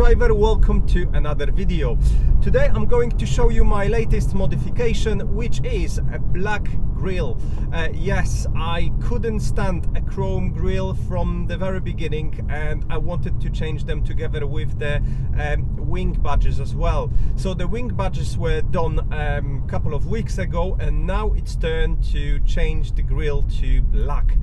driver, welcome to another video. Today I'm going to show you my latest modification, which is a black grille. Yes, I couldn't stand a chrome grille from the very beginning, and I wanted to change them together with the wing badges as well. So the wing badges were done a couple of weeks ago, and now it's turn to change the grille to black.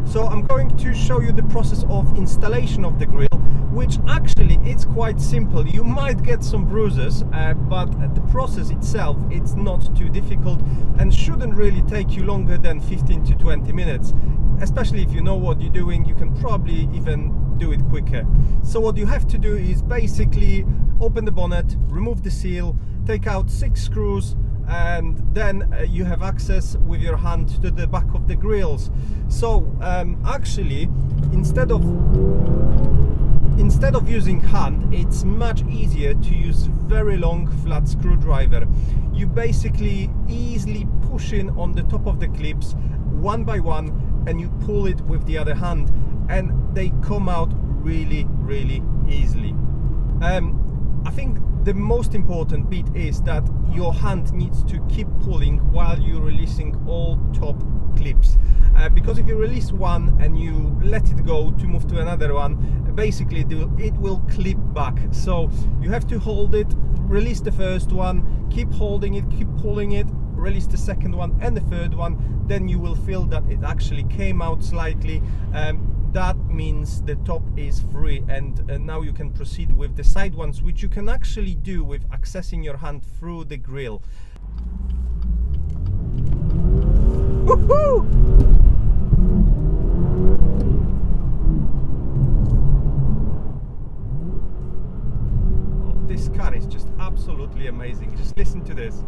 So I'm going to show you the process of installation of the grille, which actually it's quite simple. You might get some bruises, but the process itself, it's not too difficult and shouldn't really take you longer than 15 to 20 minutes. Especially if you know what you're doing, you can probably even do it quicker. So what you have to do is basically open the bonnet, remove the seal, take out 6 screws, and then you have access with your hand to the back of the grills. So actually, instead of using hand, it's much easier to use very long flat screwdriver. You basically easily push in on the top of the clips one by one, and you pull it with the other hand, and they come out really easily. I think the most important bit is that your hand needs to keep pulling while you're releasing all top clips, because if you release one and you let it go to move to another one, basically it will clip back. So you have to hold it, release the first one, keep holding it, keep pulling it, release the second one and the third one, then you will feel that it actually came out slightly. That means the top is free, and now you can proceed with the side ones, which you can actually do with accessing your hand through the grille. Woohoo! Oh, this car is just absolutely amazing. Just listen to this.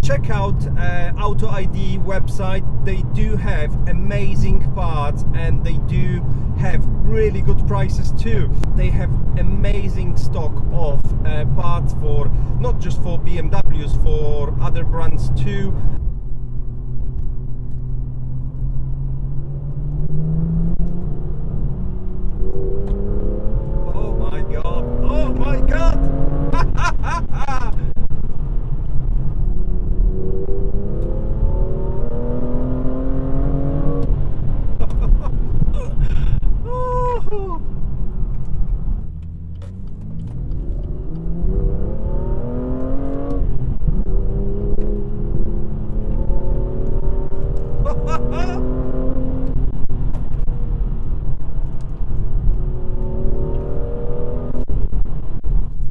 Check out AutoID website. They do have amazing parts, and they do have really good prices too. They have amazing stock of parts for not just for BMWs, for other brands too. Oh my god, oh my god.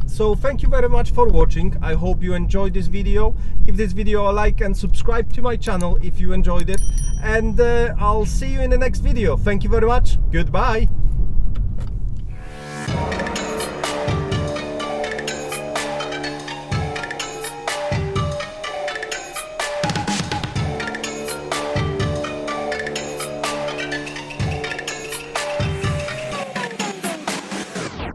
So thank you very much for watching. I hope you enjoyed this video. Give this video a like and subscribe to my channel if you enjoyed it. And I'll see you in the next video. Thank you very much. Goodbye.